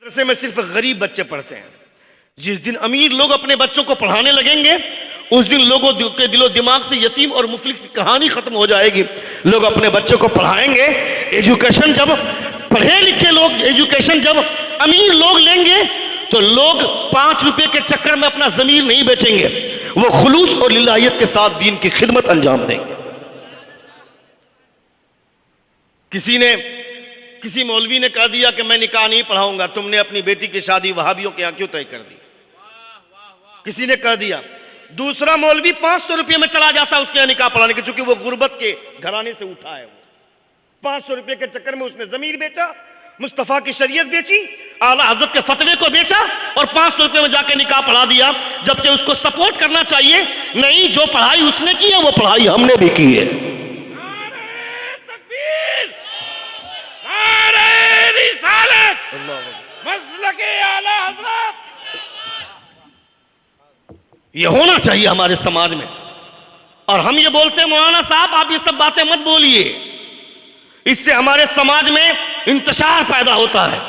मदरसे में सिर्फ गरीब बच्चे पढ़ते हैं। जिस दिन अमीर लोग अपने बच्चों को पढ़ाने लगेंगे उस दिन लोगों के दिलो दिमाग से यतीम और मुफलिस की कहानी खत्म हो जाएगी। लोग अपने बच्चों को पढ़ाएंगे। एजुकेशन जब पढ़े लिखे लोग एजुकेशन जब अमीर लोग लेंगे तो लोग 5 रुपए के चक्कर में अपना जमीर नहीं बेचेंगे, वो खुलूस और लिल्लाहियत के साथ दीन की खिदमत अंजाम देंगे। किसी मौलवी ने कह दिया कि मैं निकाह नहीं पढ़ाऊंगा, तुमने अपनी बेटी की शादी वहाबियों के यहां क्यों तय कर दी? किसी ने कह दिया। दूसरा मौलवी 500 रुपये में चला जाता है उसके यहाँ निकाह पढ़ाने के, चूंकि वो गुर्बत के घराने से उठा है। वो 500 रुपये के चक्कर में उसने जमीर बेचा, मुस्तफा की शरीयत बेची, आला हजरत के फतवे को बेचा और 500 रुपये में जाके निकाह पढ़ा दिया। जबकि उसको सपोर्ट करना चाहिए, नहीं जो पढ़ाई उसने की है वो पढ़ाई हमने भी की है। ये होना चाहिए हमारे समाज में। और हम ये बोलते हैं मौलाना साहब आप ये सब बातें मत बोलिए, इससे हमारे समाज में इंतशार पैदा होता है,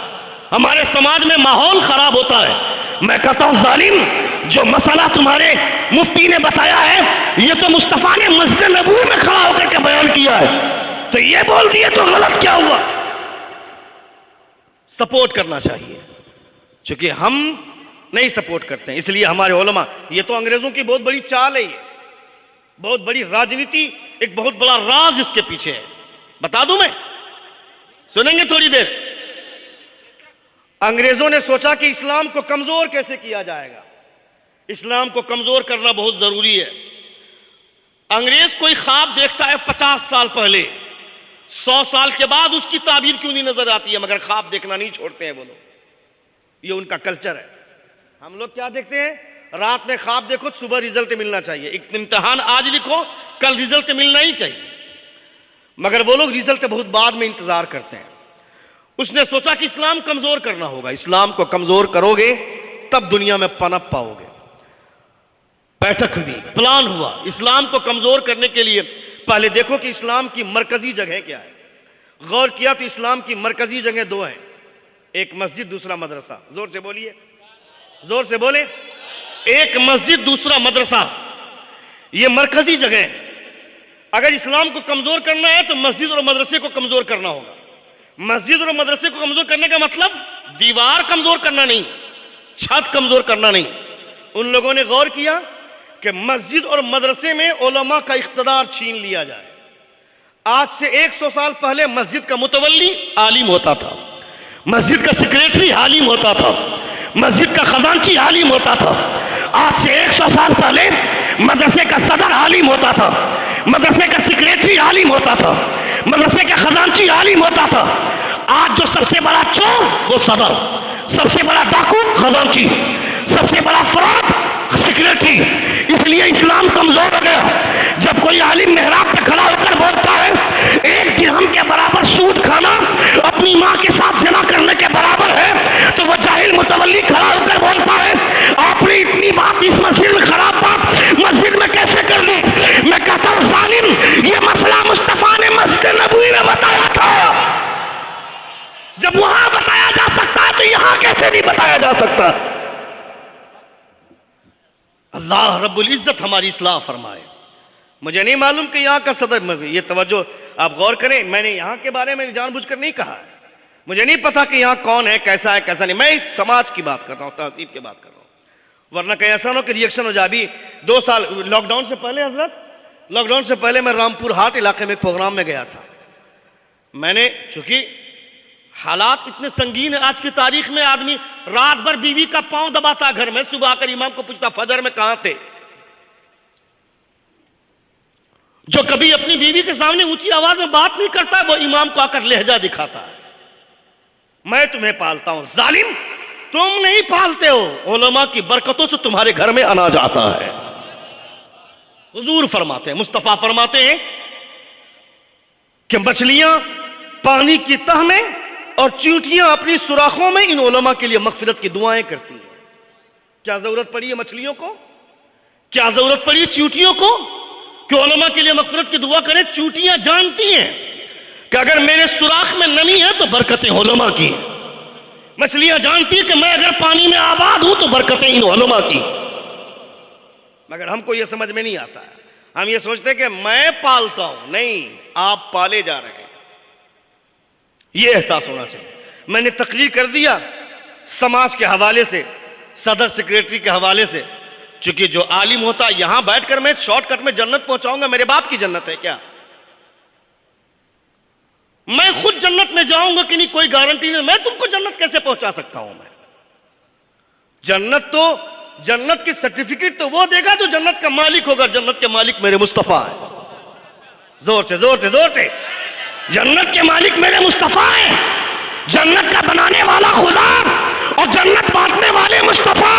हमारे समाज में माहौल खराब होता है। मैं कहता हूं जालिम, जो मसला तुम्हारे मुफ्ती ने बताया है ये तो मुस्तफा ने मस्जिद नबवी में खड़ा होकर के बयान किया है, तो ये बोल दिए तो गलत क्या हुआ? सपोर्ट करना चाहिए, क्योंकि हम नहीं सपोर्ट करते हैं। इसलिए हमारे उलमा, ये तो अंग्रेजों की बहुत बड़ी चाल है, बहुत बड़ी राजनीति, एक बहुत बड़ा राज इसके पीछे है। बता दूं मैं, सुनेंगे थोड़ी देर। अंग्रेजों ने सोचा कि इस्लाम को कमजोर कैसे किया जाएगा, इस्लाम को कमजोर करना बहुत जरूरी है। अंग्रेज कोई ख्वाब देखता है 50 साल पहले, 100 साल के बाद उसकी ताबीर क्यों नहीं नजर आती है, मगर ख्वाब देखना नहीं छोड़ते हैं वो लोग, ये उनका कल्चर है। हम लोग क्या देखते हैं, रात में ख्वाब देखो सुबह रिजल्ट मिलना चाहिए, एक इम्तिहान आज लिखो कल रिजल्ट मिलना ही चाहिए, मगर वो लोग रिजल्ट बहुत बाद में इंतजार करते हैं। उसने सोचा कि इस्लाम कमजोर करना होगा, इस्लाम को कमजोर करोगे तब दुनिया में पनप पाओगे। बैठक हुई, प्लान हुआ इस्लाम को कमजोर करने के लिए। पहले देखो कि इस्लाम की मरकजी जगह क्या है। गौर किया तो इस्लाम की मरकजी जगह 2 हैं, एक मस्जिद दूसरा मदरसा। जोर से बोलिए, जोर से बोले। एक मस्जिद दूसरा मदरसा, ये मरकजी जगह है। अगर इस्लाम को कमजोर करना है तो मस्जिद और मदरसे को कमजोर करना होगा। मस्जिद और मदरसे को कमजोर करने का मतलब दीवार कमजोर करना नहीं, छत कमजोर करना नहीं। उन लोगों ने गौर किया कि मस्जिद और मदरसे में उलमा का इख्तिदार छीन लिया जाए। आज से 100 साल पहले मस्जिद का मुतवल्ली आलिम होता था, मस्जिद का सेक्रेटरी आलिम होता था, मस्जिद का खजांची आलिम होता था। आज से 100 साल पहले मदरसे का सदर आलिम होता था, मदरसे का सेक्रेटरी आलिम होता था, मदरसे का खजांची आलिम होता था। आज जो सबसे बड़ा चोर वो सदर, सबसे बड़ा डाकू खजांची, सबसे बड़ा फराड सेक्रेटरी। इसलिए इस्लाम कमजोर हो गया। जब कोई आलिम मेहराब पे खड़ा होकर बोलता है 1 दिरहम के बराबर सूद खाना अपनी माँ के साथ ज़िना करने के बराबर है, तो वो जाहिल मुतवल्ली खड़ा होकर बोलता है आपने इतनी बात इस मस्जिद में, खराब बात मस्जिद में कैसे कर दी? मैं कहता हूँ जालिम, ये मसला मुस्तफा ने मस्जिद नबवी में बताया था। जब वहां बताया जा सकता है तो यहां कैसे नहीं बताया जा सकता? अल्लाह रब्बुल इज्जत हमारी इस्लाह फरमाए। मुझे नहीं मालूम कि यहाँ का सदर, ये तवज्जो आप गौर करें, मैंने यहाँ के बारे में जानबूझकर नहीं कहा है। मुझे नहीं पता कि यहाँ कौन है, कैसा है, कैसा नहीं। मैं समाज की बात कर रहा हूँ, तहसीब की बात कर रहा हूँ, वरना कहीं ऐसा ना हो कि रिएक्शन हो जाए। अभी 2 साल लॉकडाउन से पहले, हजरत लॉकडाउन से पहले मैं रामपुर हाट इलाके में एक प्रोग्राम में गया था। मैंने, चूंकि हालात इतने संगीन है आज की तारीख में, आदमी रात भर बीवी का पांव दबाता घर में, सुबह आकर इमाम को पूछता फजर में कहां थे। जो कभी अपनी बीवी के सामने ऊंची आवाज में बात नहीं करता वो इमाम को आकर लहजा दिखाता है। मैं तुम्हें पालता हूं जालिम, तुम नहीं पालते हो, उलमा की बरकतों से तुम्हारे घर में अनाज आता है। हुजूर फरमाते हैं, मुस्तफा फरमाते हैं कि मछलियां पानी की तह में और चींटियां अपनी सुराखों में इन उलमा के लिए मगफिरत की दुआएं करती हैं। क्या जरूरत पड़ी है मछलियों को, क्या जरूरत पड़ी चींटियों को कि उलमा के लिए मगफिरत की दुआ करें? चींटियां जानती हैं कि अगर मेरे सुराख में नमी है तो बरकतें उलमा की, मछलियां जानती है कि मैं अगर पानी में आबाद हूं तो बरकतें इन उलमा की, मगर हमको यह समझ में नहीं आता है। हम ये सोचते हैं कि मैं पालता हूं, नहीं, आप पाले जा रहे हैं। यह एहसास होना चाहिए। मैंने तकरीर कर दिया समाज के हवाले से, सदर सेक्रेटरी के हवाले से, चूंकि जो आलिम होता है यहां बैठकर मैं शॉर्टकट में जन्नत पहुंचाऊंगा, मेरे बाप की जन्नत है क्या? मैं खुद जन्नत में जाऊंगा कि नहीं कोई गारंटी नहीं। मैं तुमको जन्नत कैसे पहुंचा सकता हूं? मैं जन्नत की सर्टिफिकेट तो वो देगा जो जन्नत का मालिक होगा। जन्नत के मालिक मेरे मुस्तफा है। जोर से जोर से जोर से, जन्नत के मालिक मेरे मुस्तफा है। जन्नत का बनाने वाला खुदा और जन्नत बांटने वाले मुस्तफा,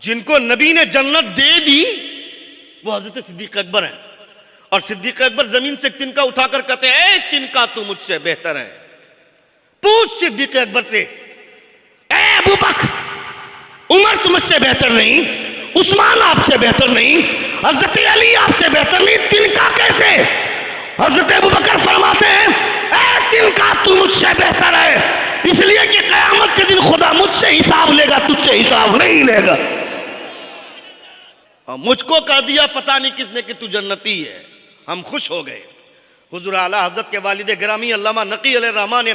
जिनको नबी ने जन्नत दे दी वो हजरत सिद्दीक अकबर है। और सिद्दीक अकबर जमीन से एक तिनका उठाकर कहते हैं, तिनका तू मुझसे बेहतर है। पूछ सिद्दीक अकबर से, ए अबू बकर, उमर तुम मुझसे बेहतर नहीं, उस्मान आपसे बेहतर नहीं, हजरत अली आपसे बेहतर नहीं, तिनका कैसे? हजरत अबू बकर फरमाते हैं, ए तिनका तू मुझसे बेहतर है, इसलिए कि क़यामत के दिन खुदा मुझसे हिसाब लेगा, तुझसे हिसाब नहीं लेगा। और मुझको कह दिया पता नहीं किसने कि तू जन्नती है। हम खुश हो गए। हुजूर आला हजरत के वालिद गिरामी अल्लामा नकी अलैहिर्रहमान ने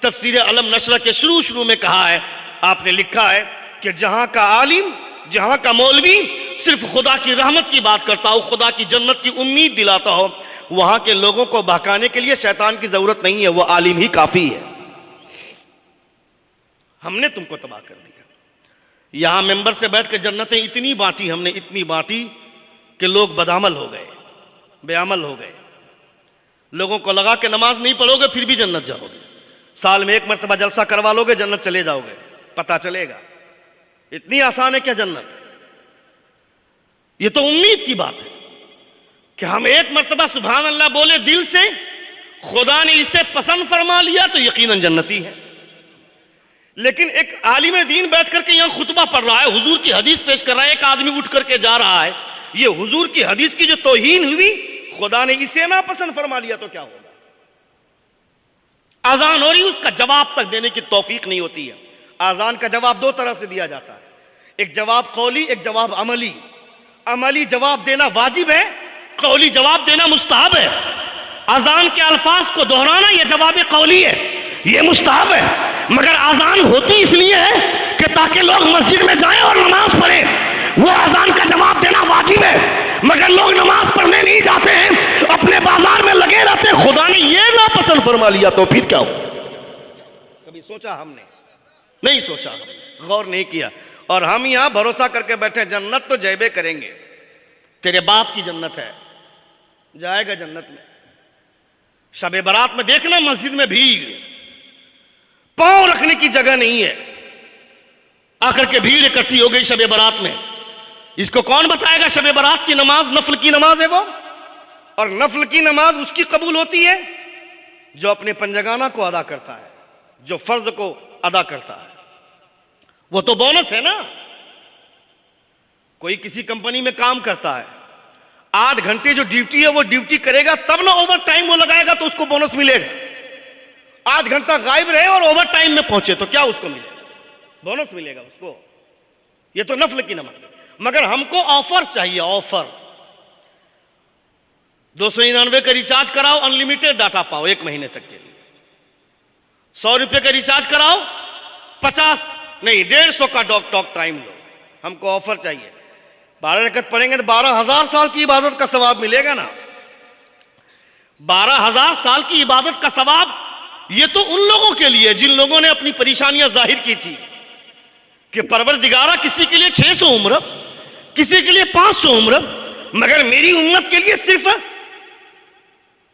तफसीर अलम नशरा के शुरू में कहा है, आपने लिखा है कि जहां का आलिम, जहां का मौलवी सिर्फ खुदा की रहमत की बात करता हो, खुदा की जन्नत की उम्मीद दिलाता हो, वहां के लोगों को बहकाने के लिए शैतान की जरूरत नहीं है, वो आलिम ही काफी है। हमने तुमको तबाह कर दिया। यहां मेंबर से बैठ कर जन्नतें इतनी बांटी हमने, इतनी बांटी कि लोग बदअमल हो गए, बेअमल हो गए। लोगों को लगा कि नमाज नहीं पढ़ोगे फिर भी जन्नत जाओगे, साल में एक मरतबा जलसा करवा लोगे जन्नत चले जाओगे, पता चलेगा। इतनी आसान है क्या जन्नत? ये तो उम्मीद की बात है कि हम एक मरतबा सुभान अल्लाह बोले दिल से, खुदा ने इसे पसंद फरमा लिया तो यकीनन जन्नती है। लेकिन एक आलिम दीन बैठ करके यहां खुतबा पढ़ रहा है, हुजूर की हदीस पेश कर रहा है, एक आदमी उठ करके जा रहा है, ये हुजूर की हदीस की जो तौहीन हुई, खुदा ने इसे ना पसंद फरमा लिया तो क्या होगा? आजान हो रही, उसका जवाब तक देने की तौफीक नहीं होती है। आजान का जवाब दो तरह से दिया जाता है, एक जवाब कौली, एक जवाब अमली। अमली जवाब देना वाजिब है, कौली जवाब देना मुस्तहब है। आजान के अल्फाज को दोहराना यह जवाब कौली है, यह मुस्तहब है। मगर आजान होती इसलिए है कि ताकि लोग मस्जिद में जाएं और नमाज पढ़ें, वो आजान का जवाब देना वाजिब है। मगर लोग नमाज पढ़ने नहीं जाते हैं, अपने बाजार में लगे रहते हैं, खुदा ने ये ना पसंद फरमा लिया तो फिर क्या हो? कभी सोचा हमने? नहीं सोचा, हमने गौर नहीं किया। और हम यहां भरोसा करके बैठे, जन्नत तो जैबे करेंगे, तेरे बाप की जन्नत है, जाएगा जन्नत में। शबे बारात में देखना मस्जिद में भीड़, पांव रखने की जगह नहीं है, आकर के भीड़ इकट्ठी हो गई शबे बारात में। इसको कौन बताएगा शबे बारात की नमाज नफल की नमाज है वो? और नफल की नमाज उसकी कबूल होती है जो अपने पंजगाना को अदा करता है, जो फर्ज को अदा करता है। वो तो बोनस है ना। कोई किसी कंपनी में काम करता है, 8 घंटे जो ड्यूटी है वो ड्यूटी करेगा, तब ना ओवर टाइम वो लगाएगा तो उसको बोनस मिलेगा। 8 घंटा गायब रहे और ओवर टाइम में पहुंचे तो क्या उसको मिलेगा? बोनस मिलेगा उसको। ये तो नफल की नमाज। मगर हमको ऑफर चाहिए, ऑफर। 299 का रिचार्ज कराओ, अनलिमिटेड डाटा पाओ 1 महीने तक के लिए। 100 रुपए का रिचार्ज कराओ, 50 नहीं 150 का टॉक टाइम लो। हमको ऑफर चाहिए। 12 रकअत पढ़ेंगे तो 12,000 साल की इबादत का सवाब मिलेगा ना। 12,000 साल की इबादत का सवाब ये तो उन लोगों के लिए जिन लोगों ने अपनी परेशानियां जाहिर की थी कि परवरदिगारा किसी के लिए 600 उम्र, किसी के लिए 500 उम्र, मगर मेरी उम्मत के लिए सिर्फ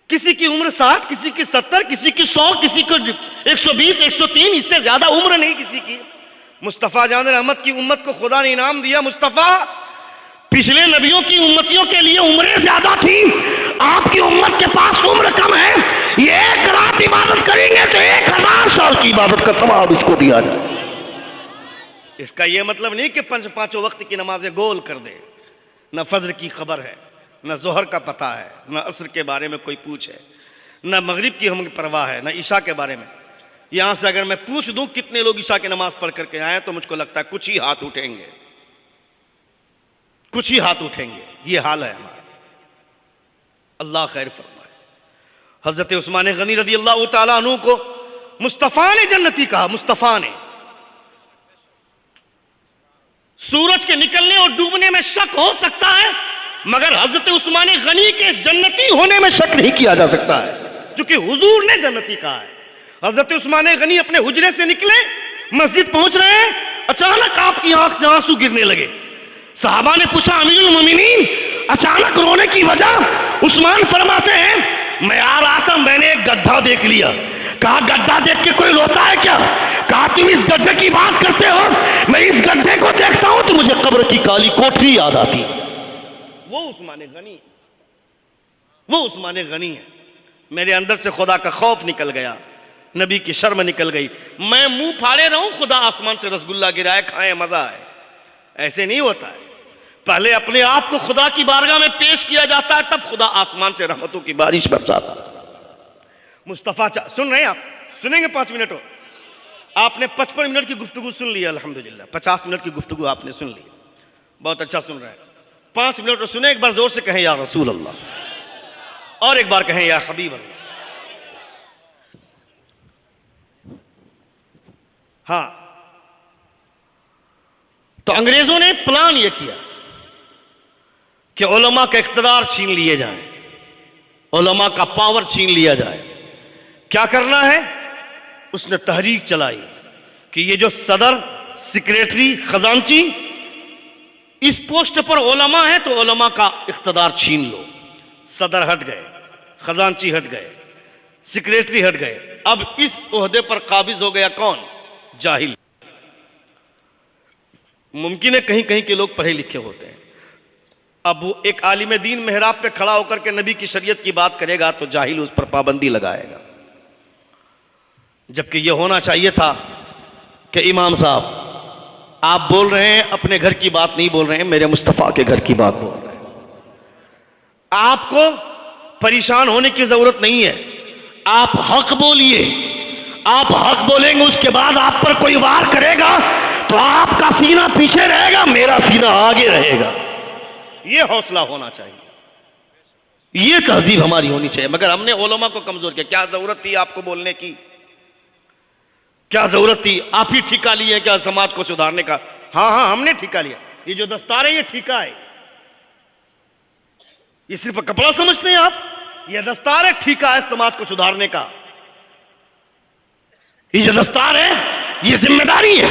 किसी की उम्र 60, किसी की 70, किसी की 100, किसी को 120, 103, इससे ज्यादा उम्र नहीं किसी की। मुस्तफा जान रहमत की उम्मत को खुदा ने इनाम दिया। मुस्तफा पिछले नबियों की उम्मतियों के लिए उम्रें ज्यादा थी, आपकी उम्मत के पास उम्र कम है। ये 1 रात इबादत करेंगे तो 1000 साल की इबादत का सवाब इसको दिया जाए। इसका यह मतलब नहीं कि 5 वक्त की नमाजें गोल कर दे। न फजर की खबर है, न जोहर का पता है, न असर के बारे में कोई पूछ है, न मगरिब की हमें परवाह है, न ईशा के बारे में। यहां से अगर मैं पूछ दूं कितने लोग ईशा की नमाज पढ़ करके आए तो मुझको लगता है कुछ ही हाथ उठेंगे, कुछ ही हाथ उठेंगे। ये हाल है हमारा। अल्लाह खैर फरमाए। हजरत उस्मान गनी रदी अल्लाह तआला अन्हु को मुस्तफा ने जन्नती कहा। मुस्तफा ने सूरज के निकलने और डूबने में शक हो सकता है, मगर हजरत उस्मान गनी के जन्नती होने में शक नहीं किया जा सकता है, क्योंकि हुजूर ने जन्नती कहा है। हजरत उस्मान गनी अपने हुजरे से निकले, मस्जिद पहुंच रहे हैं, अचानक आपकी आंख से आंसू गिरने लगे। सहाबा ने पूछा, अमीरुल मोमिनीन, अचानक रोने की वजह? उस्मान फरमाते हैं, मैं आ रहा था, मैंने एक गड्ढा देख लिया। कहा, गड्ढा देख के कोई रोता है क्या? कहा, तुम इस गड्ढे की बात करते हो, मैं इस गड्ढे को देखता हूं तो मुझे कब्र की काली कोठरी याद आती। वो उस्मान गनी, वो उस्मान गनी है। मेरे अंदर से खुदा का खौफ निकल गया, नबी की शर्म निकल गई। मैं मुंह फाड़े रहूं, खुदा आसमान से रसगुल्ला गिराए, खाएं, मजा आए, ऐसे नहीं होता है। पहले अपने आप को खुदा की बारगाह में पेश किया जाता है, तब खुदा आसमान से रहमतों की बारिश बरसाता है। मुस्तफा सुन रहे हैं आप? सुनेंगे 5 मिनट और? आपने 55 मिनट की गुफ्तगू सुन ली, अल्हम्दुलिल्लाह। 50 मिनट की गुफ्तगू आपने सुन ली, बहुत अच्छा सुन रहे हैं। 5 मिनट और सुने। एक बार जोर से कहें या रसूल अल्लाह, और एक बार कहें या हबीब अल्लाह। हाँ, तो अंग्रेजों ने प्लान यह किया कि उलमा का इख्तिदार छीन लिए जाए, उलमा का पावर छीन लिया जाए। क्या करना है? उसने तहरीक चलाई कि ये जो सदर, सेक्रेटरी, खजांची, इस पोस्ट पर उलमा है तो उलमा का इख्तिदार छीन लो। सदर हट गए, खजांची हट गए, सेक्रेटरी हट गए। अब इस ओहदे पर काबिज हो गया कौन? जाहिल। मुमकिन है कहीं कहीं के लोग पढ़े लिखे होते हैं। अब वो एक आलिम दीन मेहराब पे खड़ा होकर के नबी की शरीयत की बात करेगा तो जाहिल उस पर पाबंदी लगाएगा। जबकि ये होना चाहिए था कि इमाम साहब, आप बोल रहे हैं अपने घर की बात नहीं बोल रहे हैं, मेरे मुस्तफ़ा के घर की बात बोल रहे हैं। आपको परेशान होने की जरूरत नहीं है, आप हक बोलिए। आप हक बोलेंगे, उसके बाद आप पर कोई वार करेगा तो आपका सीना पीछे रहेगा, मेरा सीना आगे रहेगा। यह हौसला होना चाहिए, यह तहजीब हमारी होनी चाहिए। मगर हमने उलमा को कमजोर किया। क्या जरूरत थी आपको बोलने की? क्या जरूरत थी? आप ही ठिका लिए क्या समाज को सुधारने का? हाँ हाँ, हमने ठिका लिया। ये जो दस्तार है ये ठिका है, ये सिर्फ कपड़ा समझते हैं आप? ये दस्तार है, ठिका है समाज को सुधारने का। ये जो दस्तार है ये जिम्मेदारी है।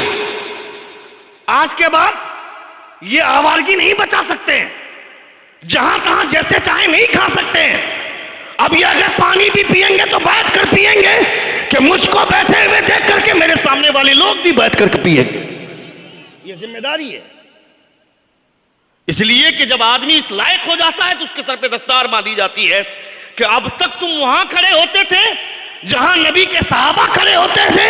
आज के बाद ये आवारगी नहीं बचा सकते, जहां तहां जैसे चाहे नहीं खा सकते हैं। अब ये अगर पानी भी पिएंगे तो बैठ कर पिएंगे कि मुझको बैठे हुए देख करके मेरे सामने वाले लोग भी बैठ करके पिएंगे। ये जिम्मेदारी है। इसलिए कि जब आदमी इस लायक हो जाता है तो उसके सर पे दस्तार बांधी जाती है कि अब तक तुम वहां खड़े होते थे जहां नबी के सहाबा खड़े होते थे,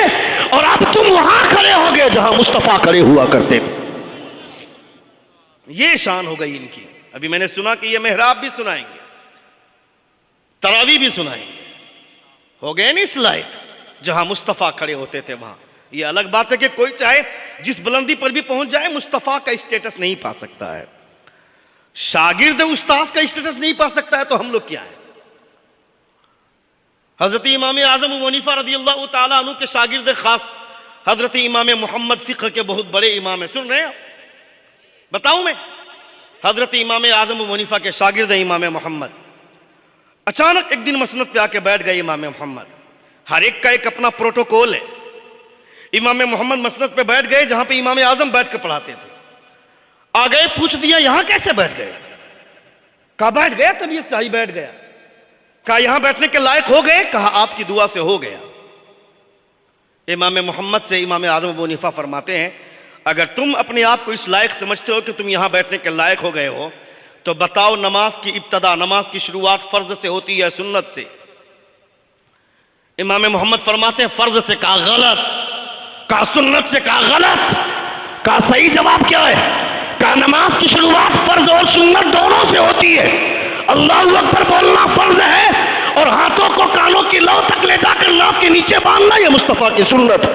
और अब तुम वहां खड़े हो गए जहां मुस्तफा खड़े हुआ करते थे। ये शान हो गई इनकी। अभी मैंने सुना कि ये मेहराब भी सुनाएंगे, तरावी भी सुनाएंगे। हो गए नहीं इस लायक जहां मुस्तफा खड़े होते थे वहां। ये अलग बात है कि कोई चाहे जिस बुलंदी पर भी पहुंच जाए, मुस्तफा का स्टेटस नहीं पा सकता है, शागिर्द उस्ताद का स्टेटस नहीं पा सकता है, तो हम लोग क्या है? हजरत इमाम आजम अबू हनीफा रदियल्लाहु ताला अन्हु के शागिर्द खास हजरत इमाम मोहम्मद फिक्र के बहुत बड़े इमाम है। सुन रहे हैं आप? बताऊं मैं? हजरत इमाम आजम अबू हनीफा के शागिर्द इमाम मोहम्मद अचानक एक दिन मसनद पे आके बैठ गए इमाम मोहम्मद। हर एक का एक अपना प्रोटोकॉल है। इमाम मोहम्मद मसनद पे बैठ गए जहां पे इमाम आजम बैठ के पढ़ाते थे। आ गए, पूछ दिया यहां कैसे बैठ गए? कहा बैठ गया, तबीयत चाहिए बैठ गया। कहा यहां बैठने के लायक हो गए? कहा आपकी दुआ से हो गया। इमाम मोहम्मद से इमाम आजम अबू हनीफा फरमाते हैं, अगर तुम अपने आप को इस लायक समझते हो कि तुम यहां बैठने के लायक हो गए हो, तो बताओ नमाज की इब्तदा, नमाज की शुरुआत फर्ज से होती है सुन्नत से? इमाम मोहम्मद फरमाते हैं फर्ज से। कहा गलत। कहा सुन्नत से। कहा गलत। कहा सही जवाब क्या है? कहा नमाज की शुरुआत फर्ज और सुन्नत दोनों से होती है। अल्लाहू अकबर बोलना फर्ज है और हाथों को कानों की लौ तक ले जाकर नाक के नीचे बांधना, यह मुस्तफा की सुन्नत है।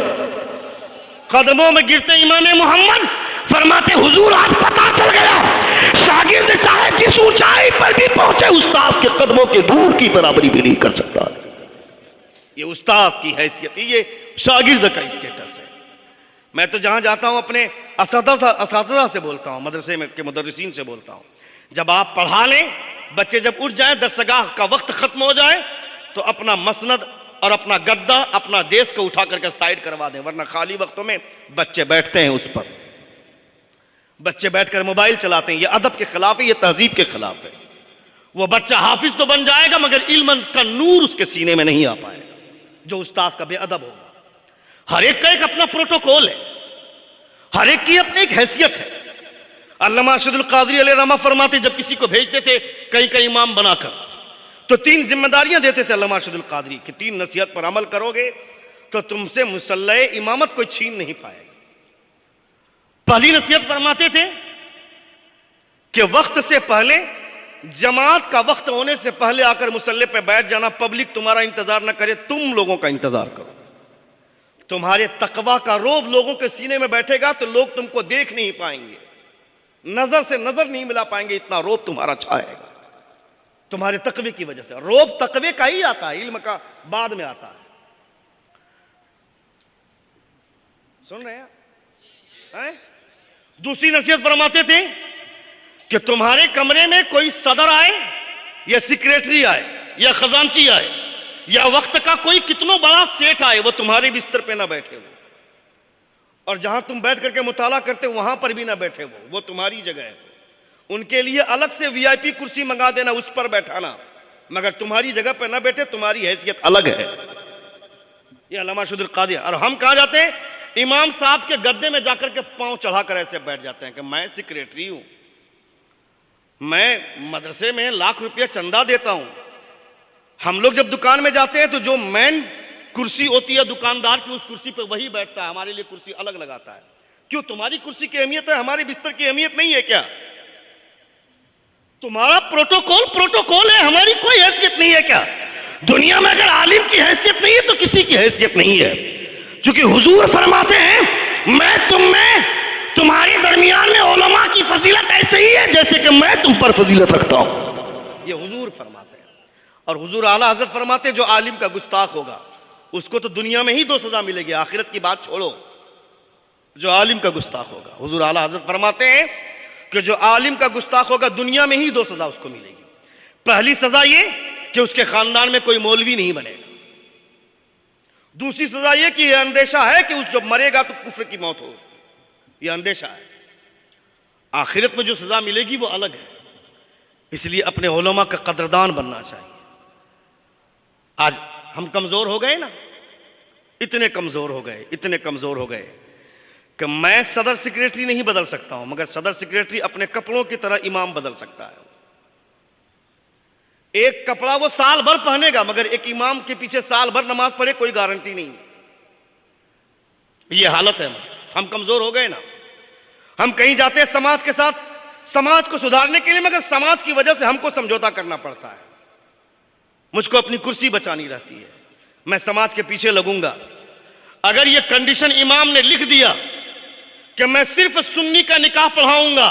कदमों में गिरते इमाम मोहम्मद फरमाते हुजूर आज पता चल गया, शागिर्द चाहे जिस ऊंचाई पर भी पहुंचे उस्ताद के कदमों के धूल की बराबरी भी नहीं कर सकता। ये उस्ताद की हैसियत, ये शागिर्द का स्टेटस है। मैं तो जहां जाता हूं अपने असातिज़ा से बोलता हूं, मदरसे में के मुदर्रिसीन से बोलता हूं, जब आप पढ़ा लें, बच्चे जब उठ जाए, दरसगाह का वक्त खत्म हो जाए, तो अपना मसनद और अपना गद्दा, अपना डेस्क को उठा करके साइड करवा दें, वरना खाली वक्तों में बच्चे बैठते हैं उस पर, बच्चे बैठकर मोबाइल चलाते हैं। ये अदब के खिलाफ है, ये तहजीब के खिलाफ है। वो बच्चा हाफिज तो बन जाएगा मगर इल्म का नूर उसके सीने में नहीं आ पाएगा, जो उस्ताद का बेअदब होगा। हर एक का एक अपना प्रोटोकॉल है, हर एक की अपनी एक हैसियत है। अल्लामा अरशदुल क़ादरी अलैहिर्रहमा फरमाते, जब किसी को भेजते थे कहीं कहीं इमाम बनाकर, तो 3 जिम्मेदारियां देते थे अल्लामा अरशदुल क़ादरी कि 3 नसीहत पर अमल करोगे तो तुमसे मुसल्ले इमामत कोई छीन नहीं पाएगा। पहली नसीहत फरमाते थे कि वक्त से पहले, जमात का वक्त होने से पहले आकर मुसल्ले पे बैठ जाना, पब्लिक तुम्हारा इंतजार ना करे, तुम लोगों का इंतजार करो। तुम्हारे तकवा का रोब लोगों के सीने में बैठेगा तो लोग तुमको देख नहीं पाएंगे, नजर से नजर नहीं मिला पाएंगे, इतना रोब तुम्हारा छाएगा तुम्हारे तकवे की वजह से। रोब तकवे का ही आता है, इल्म का बाद में आता है। सुन रहे हैं? दूसरी नसीहत फरमाते थे कि तुम्हारे कमरे में कोई सदर आए या सेक्रेटरी आए या खजांची आए या वक्त का कोई कितना बड़ा सेठ आए, वो तुम्हारे बिस्तर पे ना बैठे वो, और जहां तुम बैठ करके मुताला करते वहां पर भी ना बैठे वो तुम्हारी जगह है। उनके लिए अलग से वीआईपी कुर्सी मंगा देना, उस पर बैठाना, मगर तुम्हारी जगह पर ना बैठे, तुम्हारी हैसियत अलग है। ये अल्लामा अरशदुल क़ादरी। और हम कहां जाते हैं? इमाम साहब के गद्दे में जाकर के पांव चढ़ाकर ऐसे बैठ जाते हैं कि मैं सेक्रेटरी हूं, मैं मदरसे में लाख रुपया चंदा देता हूं। हम लोग जब दुकान में जाते हैं तो जो मेन कुर्सी होती है दुकानदार की, उस कुर्सी पे वही बैठता है, हमारे लिए कुर्सी अलग लगाता है। क्यों? तुम्हारी कुर्सी की अहमियत है, हमारे बिस्तर की अहमियत नहीं है क्या? तुम्हारा प्रोटोकॉल है, हमारी कोई हैसियत नहीं है क्या? दुनिया में अगर आलिम की हैसियत नहीं है तो किसी की हैसियत नहीं है। क्योंकि हुजूर फरमाते हैं, मैं तुम में, तुम्हारे दरमियान में उलमा की फजीलत ऐसे ही है जैसे कि मैं तुम पर फजीलत रखता हूं। ये हुजूर फरमाते हैं। और हुजूर आला हज़रत फरमाते हैं, जो आलिम का गुस्ताख होगा उसको तो दुनिया में ही 2 सजा मिलेगी, आखिरत की बात छोड़ो। जो आलिम का गुस्ताख होगा, हुजूर आला हज़रत फरमाते हैं कि जो आलिम का गुस्ताख होगा दुनिया में ही 2 सजा उसको मिलेगी। पहली सजा ये कि उसके खानदान में कोई मौलवी नहीं बनेगा। दूसरी सजा ये कि यह अंदेशा है कि उस जब मरेगा तो कुफ्र की मौत हो, यह अंदेशा है। आखिरत में जो सजा मिलेगी वो अलग है। इसलिए अपने उलमा का कदरदान बनना चाहिए। आज हम कमजोर हो गए ना, इतने कमजोर हो गए कि मैं सदर सेक्रेटरी नहीं बदल सकता हूं, मगर सदर सेक्रेटरी अपने कपड़ों की तरह इमाम बदल सकता है। एक कपड़ा वो साल भर पहनेगा, मगर एक इमाम के पीछे साल भर नमाज पढ़े कोई गारंटी नहीं। ये हालत है, हम कमजोर हो गए ना। हम कहीं जाते हैं समाज के साथ, समाज को सुधारने के लिए, मगर समाज की वजह से हमको समझौता करना पड़ता है। मुझको अपनी कुर्सी बचानी रहती है, मैं समाज के पीछे लगूंगा। अगर ये कंडीशन इमाम ने लिख दिया कि मैं सिर्फ सुन्नी का निकाह पढ़ाऊंगा,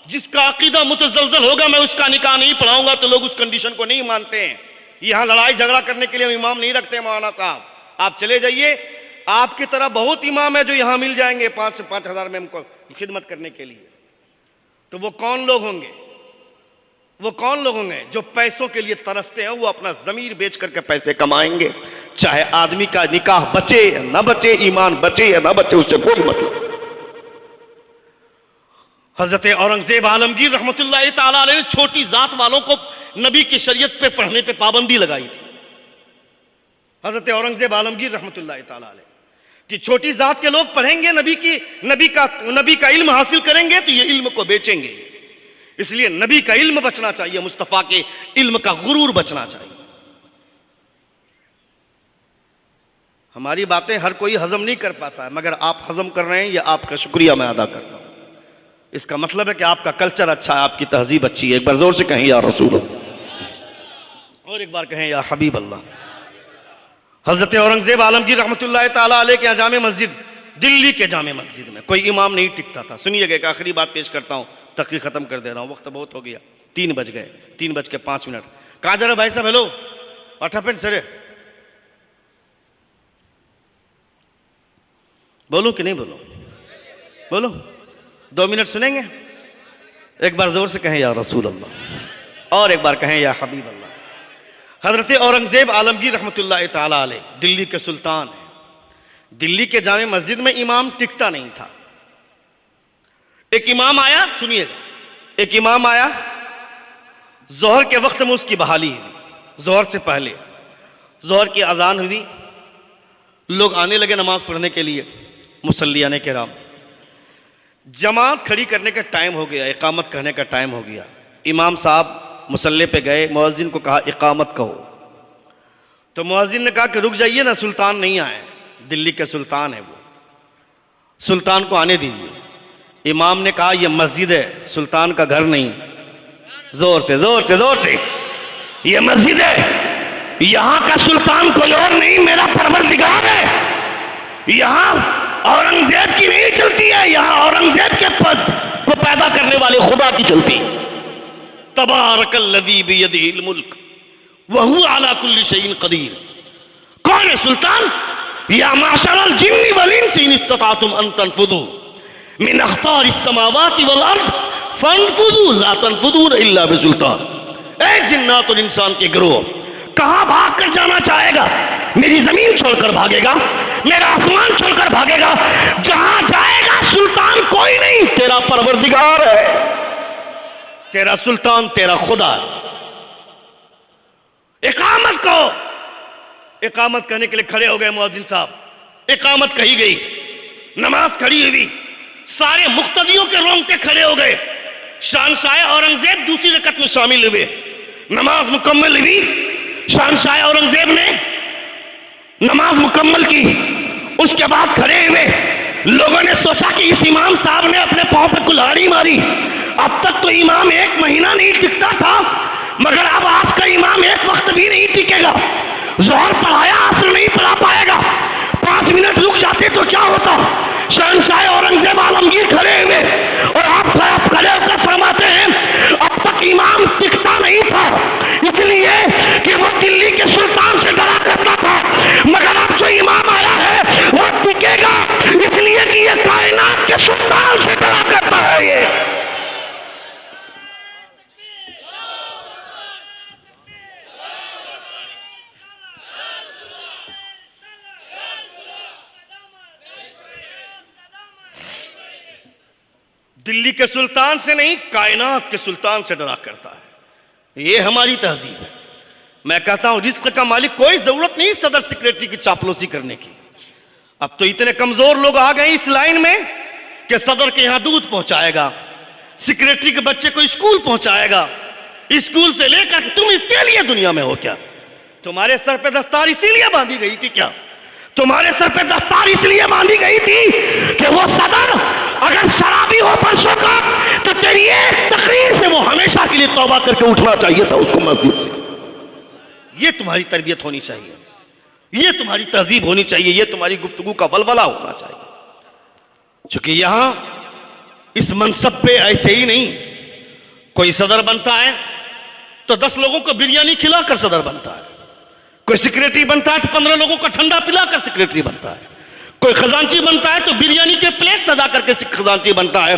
जिसका अकीदा मुतज़लज़ल होगा मैं उसका निकाह नहीं पढ़ाऊंगा, तो लोग उस कंडीशन को नहीं मानते हैं। यहां लड़ाई झगड़ा करने के लिए हम इमाम नहीं रखते। मौलाना साहब, आप चले जाइए, आपकी तरह बहुत इमाम है जो यहां मिल जाएंगे 5 से 5 हज़ार में हमको खिदमत करने के लिए। तो वो कौन लोग होंगे? वो कौन लोग होंगे जो पैसों के लिए तरसते हैं? वो अपना जमीर बेच करके पैसे कमाएंगे। चाहे आदमी का निकाह बचे या ना बचे, ईमान बचे या ना बचे, उससे कोई मतलब। हजरत औरंगजेब आलमगीर रहमतुल्लाह ताला अलैह ने छोटी जात वालों को नबी की शरीयत पे पढ़ने पे पाबंदी लगाई थी। हजरत औरंगजेब आलमगीर रहमतुल्लाह ताला अलैह कि छोटी जात के लोग पढ़ेंगे, नबी का इल्म हासिल करेंगे तो ये इल्म को बेचेंगे। इसलिए नबी का इल्म बचना चाहिए, मुस्तफा के इल्म का गुरूर बचना चाहिए। हमारी बातें हर कोई हजम नहीं कर पाता है, मगर आप हजम कर रहे हैं, यह आपका शुक्रिया मैं अदा करता हूं। इसका मतलब है कि आपका कल्चर अच्छा है, आपकी तहजीब अच्छी है। एक बार जोर से कहें या रसूल। और एक बार कहें या हबीब अल्लाह। हजरत औरंगजेब आलमगीर रहमतुल्लाह ताला अलैह के जामे मस्जिद, दिल्ली के जामे मस्जिद में कोई इमाम नहीं टिकता था। सुनिएगा, एक आखिरी बात पेश करता हूँ, तकरीर खत्म कर दे रहा हूँ, वक्त बहुत हो गया। 3 बज गए, 3:05। कहाँ जा रहे भाई साहब? Hello, what happened sir? बोलूं कि नहीं बोलूं? बोलो, 2 मिनट सुनेंगे? एक बार जोर से कहें या रसूल अल्लाह, और एक बार कहें या हबीब अल्लाह। हजरत औरंगजेब आलमगीर रहमतुल्लाह ताला अलैह दिल्ली के सुल्तान हैं। दिल्ली के जामे मस्जिद में इमाम टिकता नहीं था। एक इमाम आया, सुनिएगा, एक इमाम आया, जोहर के वक्त में उसकी बहाली हुई। जोहर से पहले जोहर की अजान हुई, लोग आने लगे नमाज पढ़ने के लिए, मुसल्लियाने किराम। जमात खड़ी करने का टाइम हो गया, इकामत कहने का टाइम हो गया। इमाम साहब मुसल्ले पे गए, मुअज्जिन को कहा इकामत कहो। तो मुअज्जिन ने कहा कि रुक जाइए ना, सुल्तान नहीं आए, दिल्ली के सुल्तान है वो, सुल्तान को आने दीजिए। इमाम ने कहा यह मस्जिद है, सुल्तान का घर नहीं। जोर से जोर से जोर से, यह मस्जिद है, यहां का सुल्तान कोई और नहीं, मेरा परवरदिगार है। यहां औरंगजेब की नहीं चलती है, यहां औरंगजेब के पद को पैदा करने वाले खुदा की चलती। तबारकल्लज़ी बियदिहिल मुल्क व हुवा अला कुल्लि शैइन कदीर। कौन है सुल्तान? या माशरल जिन्नि वल इंसी इन इस्तताअतुम अन तनफुदू मिन अख्तारिस समावाति वल अर्द फनफुदू ला तनफुदून इल्ला बिसुल्तान। ए जिन्नात और इंसान के गिरोह, कहां भाग कर जाना चाहेगा? मेरी जमीन छोड़कर भागेगा, मेरा आसमान छोड़कर भागेगा? जहां जाएगा सुल्तान कोई नहीं, तेरा परवरदिगार है, तेरा सुल्तान, तेरा खुदा है। इकामत कहो। इकामत करने के लिए खड़े हो गए मुअज्जिन साहब, इकामत कही गई, नमाज खड़ी हुई, सारे मुक्तदियों के रोंगटे खड़े हो गए। शहंशाह औरंगजेब दूसरी रकत में शामिल हुए, नमाज मुकम्मल हुई। शहंशाह औरंगजेब ने नमाज मुकम्मल की, उसके बाद खड़े हुए। लोगों ने सोचा कि इस इमाम साहब ने अपने पांव पे कुल्हाड़ी मारी। अब तक तो इमाम 1 महीना नहीं टिकता था, मगर अब आज का इमाम 1 वक्त भी नहीं टिकेगा। जोहर पढ़ाया, असर नहीं पढ़ा पाएगा। 5 मिनट रुक जाते तो क्या होता? शहंशाह औरंगजेब आलमगीर खड़े हुए और आप खड़े होकर फरमाते हैं अब तक इमाम टिकता नहीं था, इसलिए कि वो दिल्ली के सुल्तान से डरा करता था, मगर अब जो इमाम आया है वो टिकेगा, इसलिए कि ये कायनात के सुल्तान से डरा करता है। ये दिल्ली के सुल्तान से नहीं, कायनात के सुल्तान से डरा करता है। ये हमारी तहजीब है। मैं कहता हूं रिस्क का मालिक, कोई जरूरत नहीं सदर सेक्रेटरी की चापलूसी करने की। अब तो इतने कमजोर लोग आ गए इस लाइन में कि सदर के यहां दूध पहुंचाएगा, सेक्रेटरी के बच्चे को स्कूल पहुंचाएगा, स्कूल से लेकर तुम इसके लिए दुनिया में हो क्या? तुम्हारे सर पे दस्तार इसीलिए बांधी गई थी क्या? तुम्हारे सर पे दस्तार इसलिए बांधी गई थी कि वो सदर अगर शराबी हो परसों का तो तेरी एक तकरीर से वो हमेशा के लिए तौबा करके उठना चाहिए था उसको मस्जिद से। ये तुम्हारी तरबियत होनी चाहिए, ये तुम्हारी तहजीब होनी चाहिए, ये तुम्हारी गुफ्तगू का बलबला होना चाहिए। क्योंकि यहां इस मनसब पे ऐसे ही नहीं, कोई सदर बनता है तो 10 लोगों को बिरयानी खिलाकर सदर बनता है, कोई सेक्रेटरी बनता है तो 15 लोगों को ठंडा पिलाकर सेक्रेटरी बनता है, कोई खजांची बनता है तो बिरयानी के प्लेट सजा करके खजांची बनता है।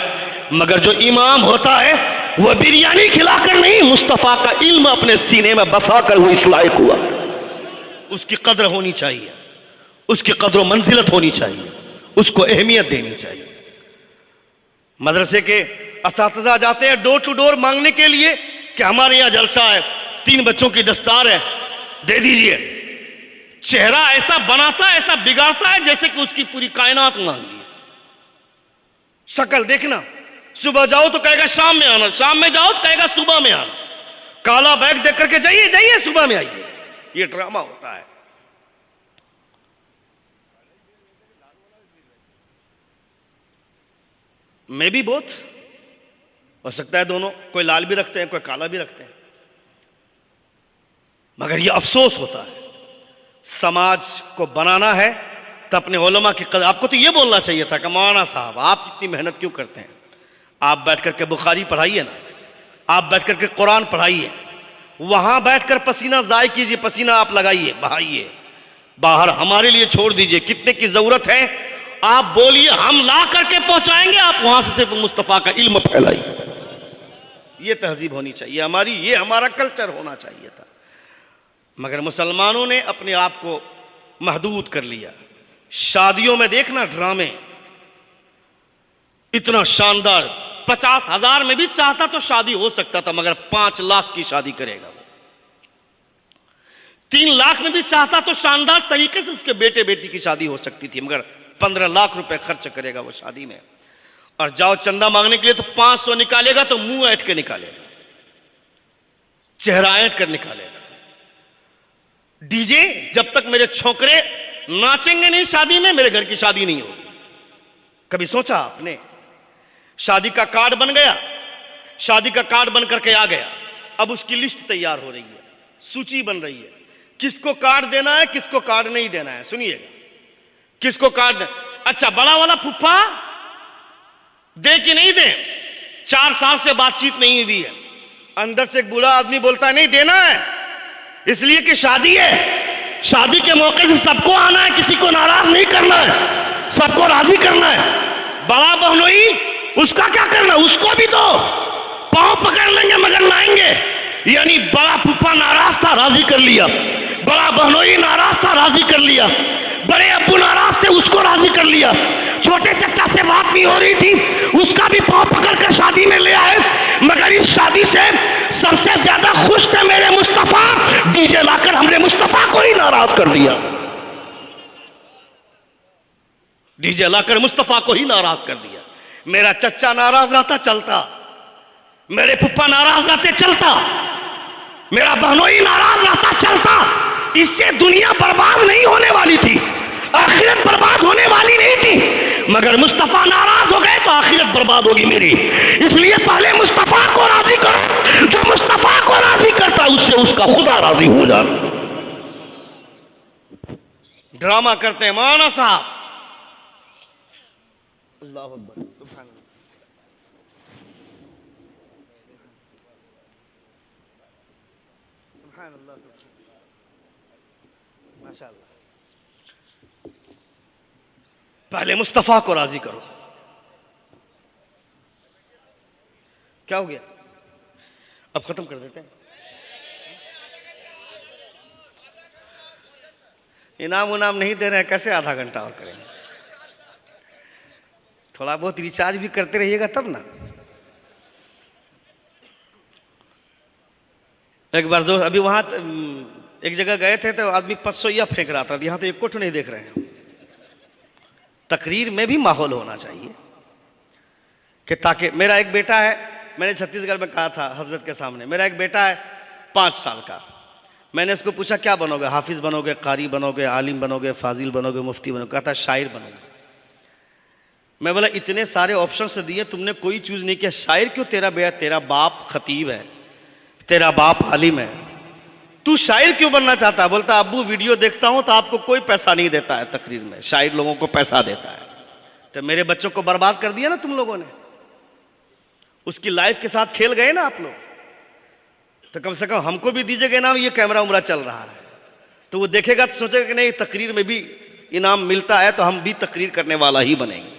मगर जो इमाम होता है वह बिरयानी खिलाकर नहीं, मुस्तफा का इल्म अपने सीने में बसाकर वो इस लायक हुआ। उसकी कद्र होनी चाहिए, उसकी कद्र मंजिलत होनी चाहिए, उसको अहमियत देनी चाहिए। मदरसे के असातिज़ा जाते हैं डोर टू डोर मांगने के लिए कि हमारे यहाँ जलसा है, 3 बच्चों की दस्तार है, दे दीजिए। चेहरा ऐसा बनाता है, ऐसा बिगाड़ता है जैसे कि उसकी पूरी कायनात मांग ली। शक्ल देखना, सुबह जाओ तो कहेगा शाम में आना, शाम में जाओ तो कहेगा सुबह में आना, काला बैग देख करके जाइए जाइए सुबह में आइए। ये ड्रामा होता है। मैं भी बहुत हो सकता है दोनों, कोई लाल भी रखते हैं कोई काला भी रखते हैं। मगर ये अफसोस होता है, समाज को बनाना है तो अपने उलमा की कदर। आपको तो ये बोलना चाहिए था कि मौलाना साहब आप इतनी मेहनत क्यों करते हैं, आप बैठ करके बुखारी पढ़ाइए ना, आप बैठ करके कुरान पढ़ाइए, वहां बैठकर पसीना ज़ाय कीजिए, पसीना आप लगाइए, बहाइए, बाहर हमारे लिए छोड़ दीजिए। कितने की जरूरत है आप बोलिए, हम ला करके पहुंचाएंगे, आप वहां से सिर्फ मुस्तफ़ा का इल्म फैलाइए। ये तहजीब होनी चाहिए हमारी, ये हमारा कल्चर होना चाहिए था। मगर मुसलमानों ने अपने आप को महदूद कर लिया। शादियों में देखना ड्रामे, इतना शानदार, 50,000 में भी चाहता तो शादी हो सकता था, मगर 5 लाख की शादी करेगा वो। 3 लाख में भी चाहता तो शानदार तरीके से उसके बेटे बेटी की शादी हो सकती थी, मगर 15 लाख रुपए खर्च करेगा वो शादी में। और जाओ चंदा मांगने के लिए तो 500 निकालेगा तो मुंह ऐंठ के निकालेगा, चेहरा ऐंठ कर निकालेगा। डीजे, जब तक मेरे छोकरे नाचेंगे नहीं शादी में, मेरे घर की शादी नहीं होगी। कभी सोचा आपने? शादी का कार्ड बन गया, शादी का कार्ड बन करके आ गया, अब उसकी लिस्ट तैयार हो रही है, सूची बन रही है, किसको कार्ड देना है, किसको कार्ड नहीं देना है। सुनिएगा, किसको कार्ड अच्छा, बड़ा वाला फुफ्फा दे कि नहीं दे, 4 साल से बातचीत नहीं हुई है, अंदर से एक बूढ़ा आदमी बोलता है नहीं देना है, इसलिए कि शादी है, शादी के मौके से सबको आना है, किसी को नाराज नहीं करना है, सबको राजी करना है। बड़ा बहनोई उसका क्या करना, उसको भी दो, पांव पकड़ लेंगे मगर लाएंगे। यानी बड़ा फूफा नाराज था, राजी कर लिया, बड़ा बहनोई नाराज था, राजी कर लिया, बड़े अब्बू नाराज थे, उसको राजी कर लिया, छोटे चचा से बात नहीं हो रही थी, उसका भी पांव पकड़ कर शादी में ले आए। मगर इस शादी से सबसे ज्यादा खुश थे मेरे मुस्तफा, डीजे लाकर हमने मुस्तफा को ही नाराज कर दिया, डीजे लाकर मुस्तफा को ही नाराज कर दिया। मेरा चचा नाराज रहता चलता, मेरे फुप्पा नाराज रहते चलता, मेरा बहनोई नाराज रहता चलता, इससे दुनिया बर्बाद नहीं होने वाली थी, आखिरत बर्बाद होने वाली नहीं थी। मगर मुस्तफा नाराज हो गए तो आखिरत बर्बाद होगी मेरी। इसलिए पहले मुस्तफा को राजी करो, जो मुस्तफा को राजी करता उससे उसका खुदा राजी हो जाता। ड्रामा करते हैं मौलाना साहब, अल्लाह अकबर, सुभान अल्लाह, सुभान अल्लाह, माशाअल्लाह। पहले मुस्तफा को राजी करो। क्या हो गया? अब खत्म कर देते हैं। इनाम उनाम नहीं दे रहे हैं, कैसे आधा घंटा और करेंगे? थोड़ा बहुत रिचार्ज भी करते रहिएगा तब ना। एक बार जो अभी वहां एक जगह गए थे तो आदमी 500 फेंक रहा था, यहां तो एक कोठ नहीं देख रहे हैं। तकरीर में भी माहौल होना चाहिए कि ताकि मेरा एक बेटा है, मैंने छत्तीसगढ़ में कहा था हजरत के सामने, मेरा एक बेटा है 5 साल का, मैंने इसको पूछा क्या बनोगे, हाफिज बनोगे, कारी बनोगे, आलिम बनोगे, फाजिल बनोगे, मुफ्ती बनोगे? कहता शायर बनोगे। मैं बोला इतने सारे ऑप्शन दिए, तुमने कोई चूज नहीं किया, शायर क्यों? तेरा बाप खतीब है, तेरा बाप आलिम है, तू शायर क्यों बनना चाहता है? बोलता अब्बू वीडियो देखता हूं तो आपको कोई पैसा नहीं देता है तकरीर में, शायर लोगों को पैसा देता है। तो मेरे बच्चों को बर्बाद कर दिया ना तुम लोगों ने, उसकी लाइफ के साथ खेल गए ना आप लोग। तो कम से कम हमको भी दीजिएगा इनाम, ये कैमरा उमरा चल रहा है तो वो देखेगा तो सोचेगा कि नहीं तकरीर में भी इनाम मिलता है तो हम भी तकरीर करने वाला ही बनेंगे।